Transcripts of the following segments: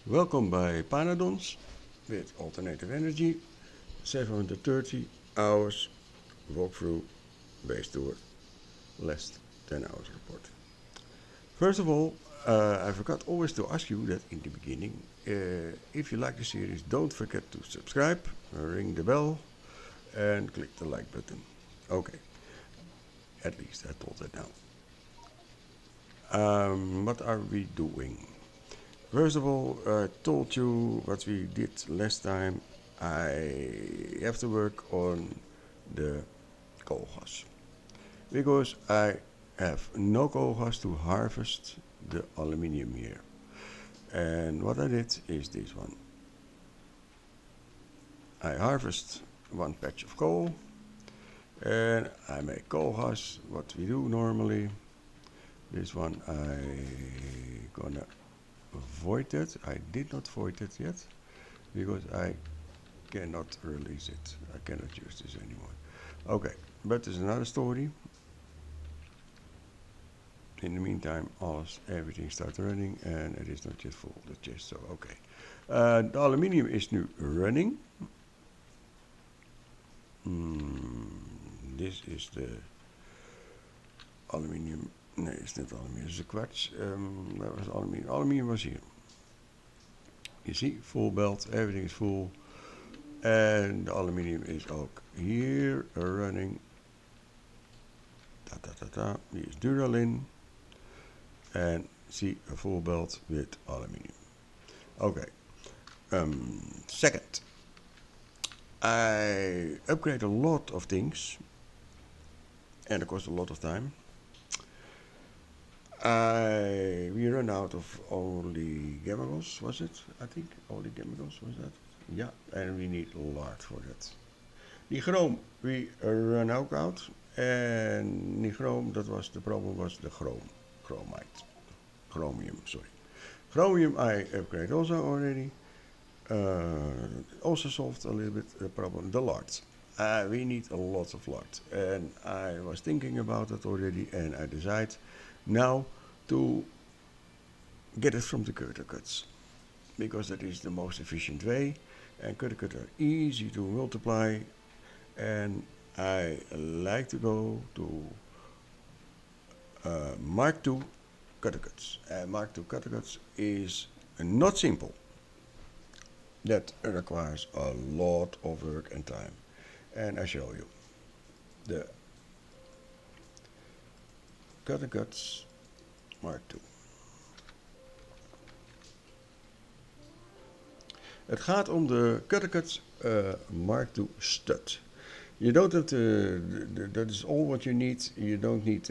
Welkom bij Pyanodons with alternative energy, 730 hours walkthrough based tour, less 10 hours report. First of all, I forgot always to ask you that in the beginning, if you like the series, don't forget to subscribe, ring the bell, and click the like button. Okay, at least I told that now. What are we doing? First of all, I told you what we did last time. I have to work on the koolgas because I have no koolgas to harvest the aluminium here. And what I did is this one. I harvest one patch of coal and I make koolgas, what we do normally. This one I gonna void it. I did not void it yet because I cannot release it. I cannot use this anymore. Okay, but there's another story. In the meantime, everything starts running and it is not yet full, the chest, so okay. The aluminium is nu running. This is the aluminium. Nee, it's not aluminium, it's a quartz. That was aluminium. Aluminium was here. You see, full belt, everything is full. And the aluminium is ook here running. Die is Duralin. And see a full belt with aluminium. Okay. Second, I upgrade a lot of things. And it costs a lot of time. We run out of only chemicals, was it? I think only chemicals, was that? Yeah, and we need lard for that. Die chroom, we run ook out. En die chroom, that was the problem, was the chromium, sorry. Chromium I upgrade also already. Also solved a little bit the problem, the lard. We need a lot of lard. And I was thinking about it already and I decided now to get it from the Cottonguts because that is the most efficient way and Cottonguts are easy to multiply and I like to go to Mark II Cottonguts. Mark II Cottonguts is not simple. That requires a lot of work and time. And I show you the Cottonguts Mark II. Het gaat om de Cottonguts Mark II stud. You don't have to, that is all what you need. You don't need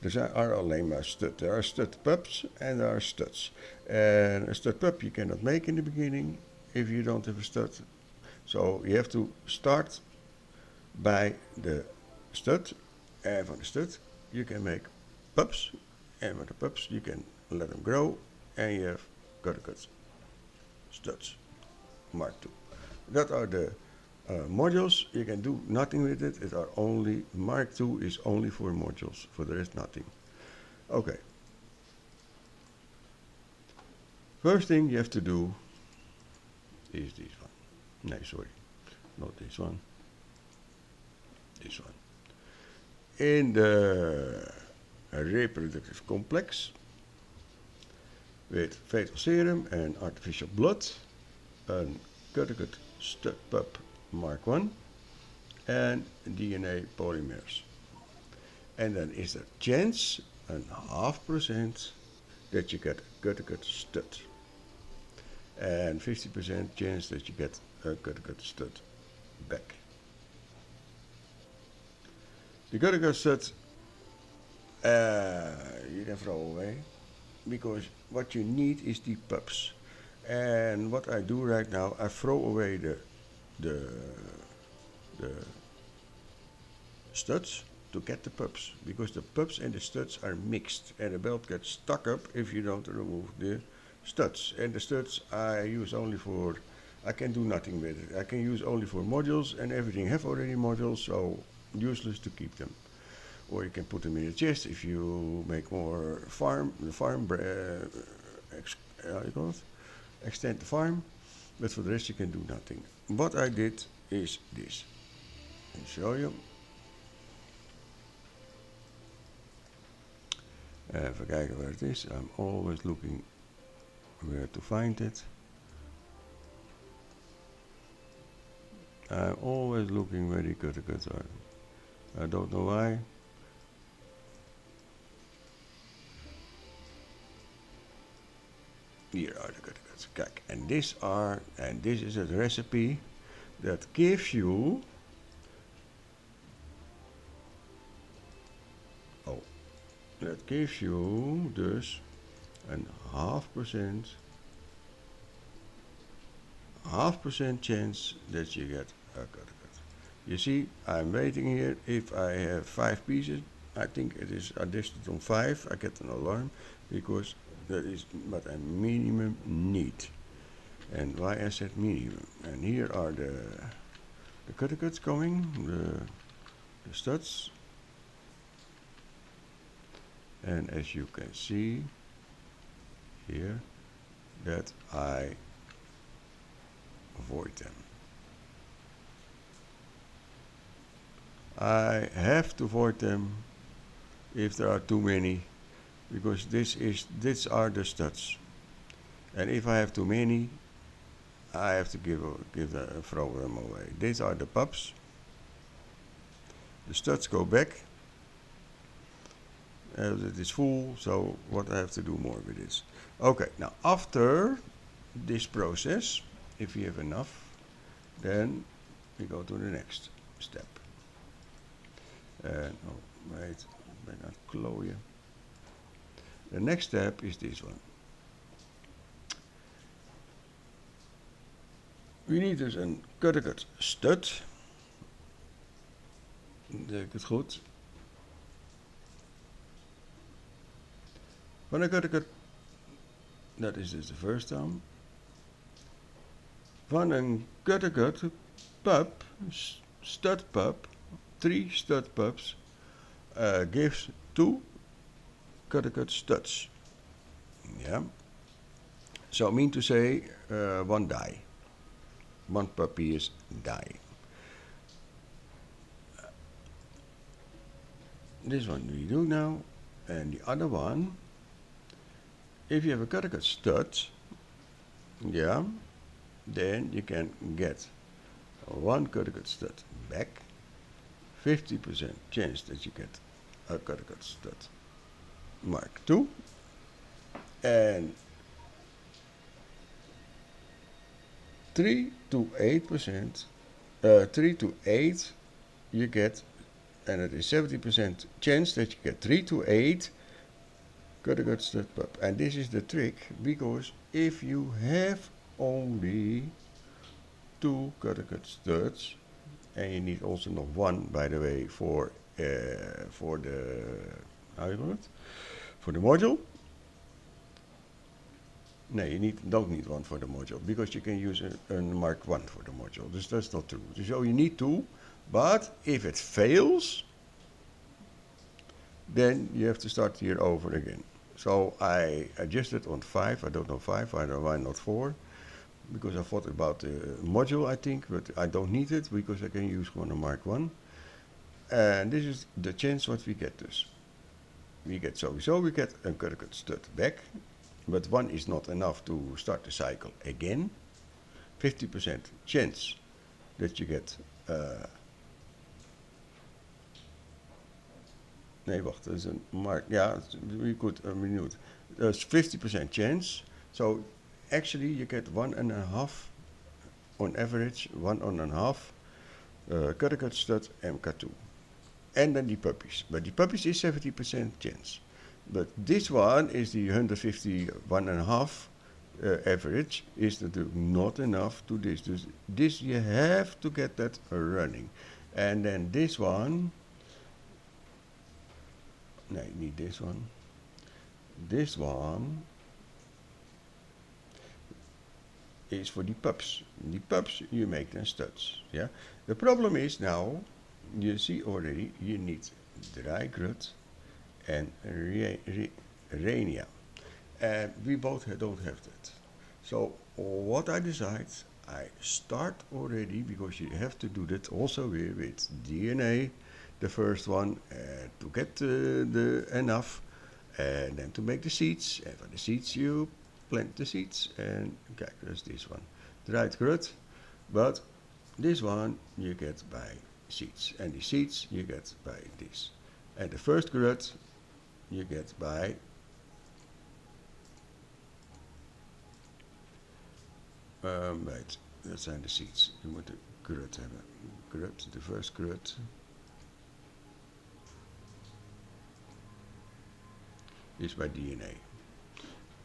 there are alleen maar stud. There are stud pups and there are studs. And a stud pup you cannot make in the beginning if you don't have a stud. So you have to start by the stud. And from the stud you can make pups. And with the pups you can let them grow. And you have Cottonguts studs. Mark II. That are the modules. You can do nothing with it. It are only Mark II is only for modules. For the rest, nothing. Okay. First thing you have to do is this one. No, sorry, not this one. This one. In the reproductive complex with fetal serum and artificial blood, an Cottongut stud pup Mark I, and DNA polymers. And then is there chance, 0.5%, that you get a Cottongut stud. And 50% chance that you get a Cottongut stud back. The Cottongut stud you can throw away because what you need is the pups. And what I do right now, I throw away the studs to get the pups because the pups and the studs are mixed and the belt gets stuck up if you don't remove the studs. And the studs I use only for, I can do nothing with it. I can use only for modules and everything have already modules, so useless to keep them. Or you can put them in a chest if you make more how you call it? extend the farm, but for the rest you can do nothing. What I did is this. I'll show you. Even kijken where it is. I'm always looking where to find it. I'm always looking where the Cottonguts are. I don't know why. Here are the Cottonguts. Kijk, and this is a recipe that gives you. Oh, that gives you dus een half percent chance that you get a Cottongut. You see, I'm waiting here. If I have 5 pieces, I think it is adjusted on 5. I get an alarm because that is what I minimum need. And why I said minimum. And here are the Cottonguts going, the studs. And as you can see here, that I avoid them. I have to avoid them if there are too many, because these are the studs. And if I have too many, I have to throw them away. These are the pups. The studs go back. It is full, so what I have to do more with this. Okay, now after this process, if you have enough, then we go to the next step. Oh, wait, bijna klooien. The next step is this one. We need dus een Cottongut stud. Zeg ik het goed? Van een Cottongut, that is dus the first time. Van een Cottongut pup, stud pup, 3 stud pups, gives 2 Cottongut studs. Yeah. So mean to say, 1 die. 1 puppy is die. This one we do now, and the other one. If you have a Cottongut stud, yeah, then you can get 1 Cottongut stud back, 50% chance that you get a Cottongut stud Mark II, and 3 to 8%, 3 to 8 you get, and it is 70% chance that you get 3 to 8 Cottongut stud pup. And this is the trick, because if you have only 2 Cottongut studs, and you need also nog 1, by the way, for the for the module. No, you don't need 1 for the module, because you can use a Mark I for the module. This that's not true. So you need 2, but if it fails, then you have to start here over again. So I adjusted on 5. I don't know 5. I don't know why not 4, because I thought about the module, I think, but I don't need it because I can use one a Mark I. And this is the chance what we get dus. We get a Cottongut stud back, but 1 is not enough to start the cycle again. 50% chance that you get. Nee, wacht, dat is een mark. Ja, we could minute. There's 50% chance. So actually you get 1.5 on average, 1.5 Cottongut stud MK2. And then the puppies. But the puppies is 70% chance. But this one is the 151.5 average is not enough to this. This you have to get that running. And then this one. No, you need this one. This one is for the pups. The pups, you make them studs. Yeah. The problem is now, you see already, you need Drygrut and Rania. We both don't have that. So what I decide, I start already, because you have to do that also here with DNA, the first one, to get the enough, and then to make the seeds. And for the seeds you plant the seeds, and okay, that's this one, the right growth. But this one you get by seeds, and the seeds you get by this. And the first growth you get by wait, dat zijn de seeds. Je moet de grut hebben. Grut, de first grut. Is by DNA.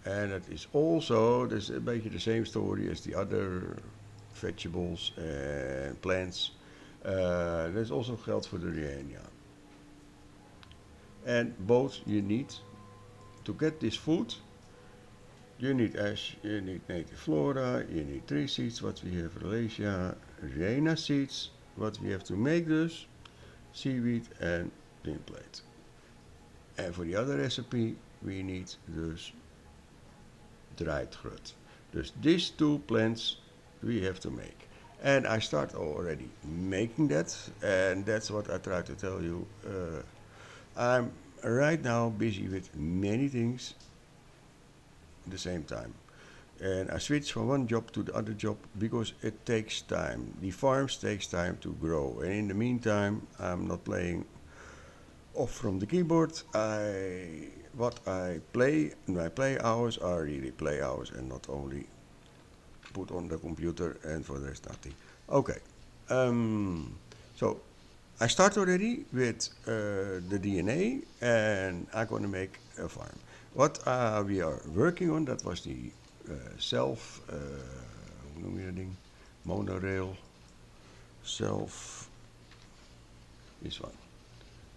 And it is also, there's a beetje the same story as the other vegetables and plants. There's also geld for the DNA. And both you need to get this food. You need ash, you need native flora, you need tree seeds, what we have, Ralacia, Rena seeds, what we have to make dus, seaweed and tin plate. And for the other recipe, we need dus dried grut. Dus these two plants we have to make. And I start already making that, and that's what I try to tell you. I'm right now busy with many things at the same time. And I switch from one job to the other job because it takes time. The farms takes time to grow. And in the meantime, I'm not playing off from the keyboard. My play hours are really play hours and not only put on the computer and for there's nothing. Okay. So I start already with the DNA and I'm going to make a farm. What we are working on, that was the hoe noem je dat ding? Monorail, this one.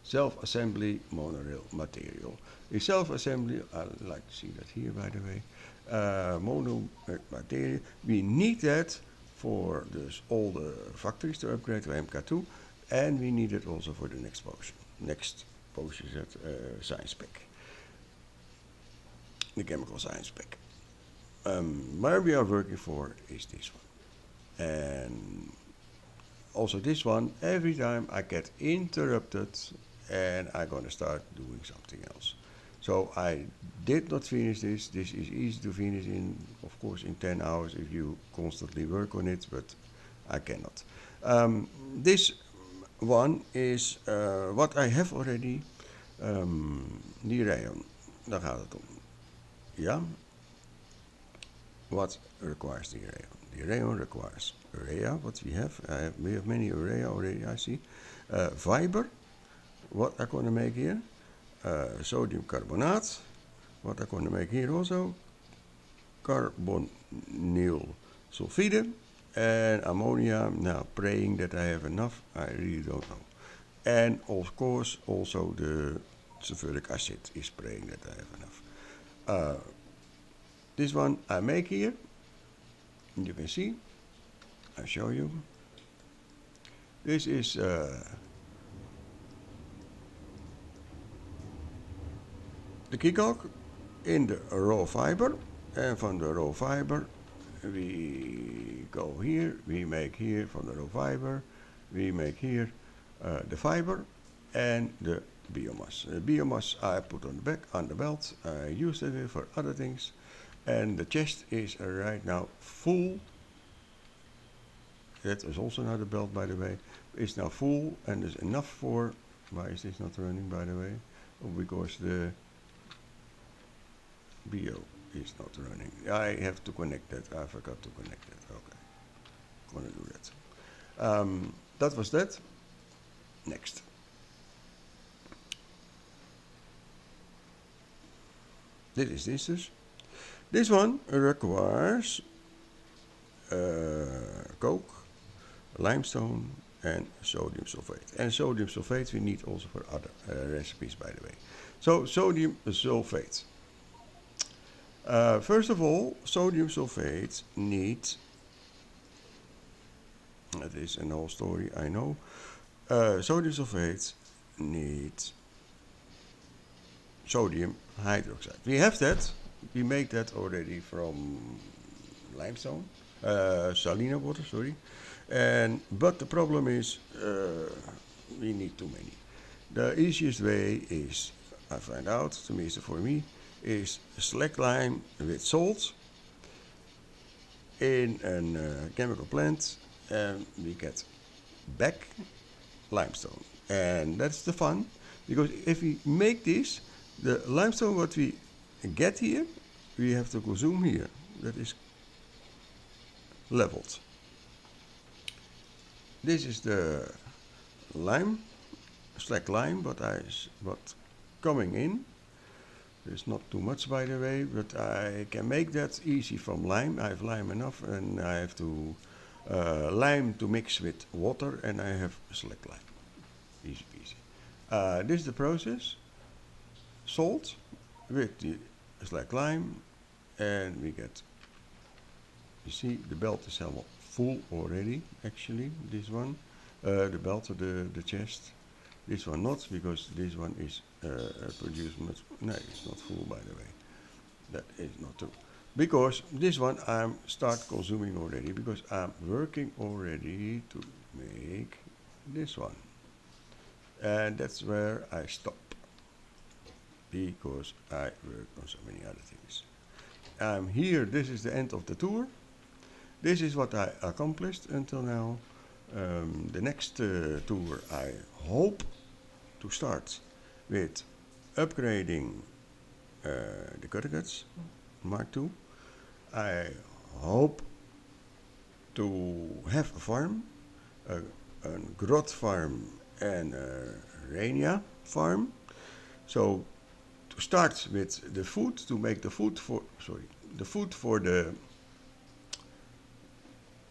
Self-assembly monorail material. In self-assembly, I like to see that here by the way, mono material, we need that for dus all the factories to upgrade to MK2, and we need it also for the next potion. Next potion is at science pack. The chemical science pack. Where we are working for is this one. And also this one, every time I get interrupted and I'm going to start doing something else. So I did not finish this. This is easy to finish in, of course, in 10 hours if you constantly work on it, but I cannot. This one is what I have already. Die rayon, daar gaat het om. Ja? What requires the rayon? The rayon requires urea, what we have. We have many urea already, I see. Fiber, what I'm going to make here. Sodium carbonate, what I'm going to make here also. Carbonyl sulfide. And ammonia, now praying that I have enough, I really don't know. And of course also the sulfuric acid is praying that I have enough. This one I make here, you can see, I'll show you. This is the kikok in the raw fiber, and from the raw fiber we go here, we make here from the raw fiber, we make here the fiber and the biomass. The biomass I put on the back, on the belt, I use it for other things. And the chest is right now full. That is also another belt, by the way. It's now full and there's enough for. Why is this not running, by the way? Oh, because the bio is not running. I have to connect that. I forgot to connect that. Okay, gonna do that. That was that. Next. Dit is this dus. This one requires coke, limestone, and sodium sulfate. And sodium sulfate we need also for other recipes, by the way. So sodium sulfate. First of all, sodium sulfate needs. That is an whole story, I know. Sodium sulfate needs sodium hydroxide. We have that. We make that already from limestone, salina water, sorry. But the problem is we need too many. The easiest way is, I find out, tenminste for me, is slack lime with salt in a chemical plant, and we get back limestone. And that's the fun, because if we make this, the limestone what we get here, we have to consume here. That is leveled. This is the lime, slack lime, but coming in. There's not too much, by the way, but I can make that easy from lime. I have lime enough, and I have to lime to mix with water, and I have slack lime. Easy peasy. This is the process. Salt with the slack lime, and we get. You see, the belt is helemaal full already. Actually, this one, the belt of the chest. This one not, because this one is produced much. No, it's not full, by the way. That is not true. Because this one I'm start consuming already, because I'm working already to make this one. And that's where I stop, because I work on so many other things. I'm here, this is the end of the tour. This is what I accomplished until now. The next tour I hope to start with upgrading the Cottonguts Mark II. I hope to have a farm, a grot farm and a rania farm. So to start with the food, to make the food for the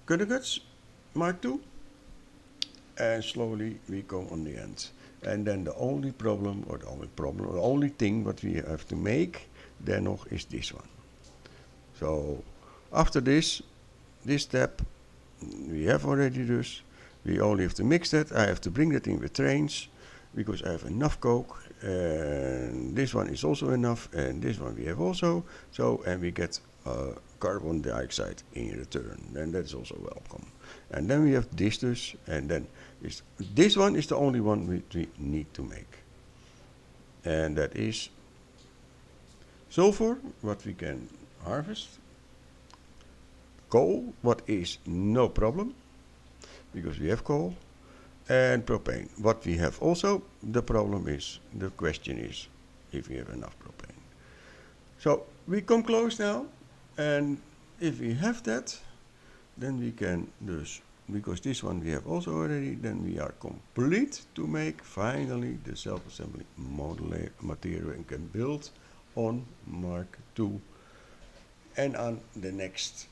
Cottonguts Mark II, and slowly we come on the end. And then the only thing what we have to make then nog is this one. So after this step we have already dus. We only have to mix that. I have to bring that in with trains because I have enough coke, and this one is also enough, and this one we have also. So, and we get carbon dioxide in return, and that's also welcome. And then we have this dus, and then this one is the only one we need to make. And that is sulfur, what we can harvest. Coal, what is no problem, because we have coal. And propane, what we have also. The question is if we have enough propane. So we come close now, and if we have that, then we can dus, because this one we have also already, then we are complete to make finally the self-assembly material and can build on Mark II and on the next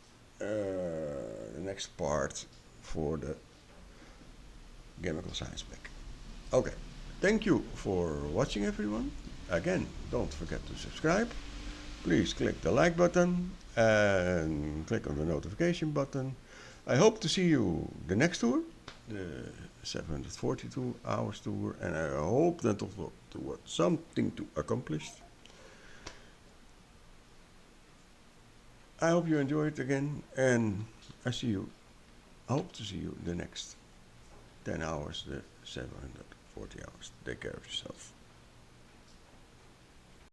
part for the chemical science pack. Okay, thank you for watching, everyone. Again, don't forget to subscribe. Please click the like button and click on the notification button. I hope to see you the next tour, the 742 hours tour, and I hope that towards something to accomplish. I hope you enjoy it again, and I hope to see you the next 10 hours, the 740 hours. Take care of yourself.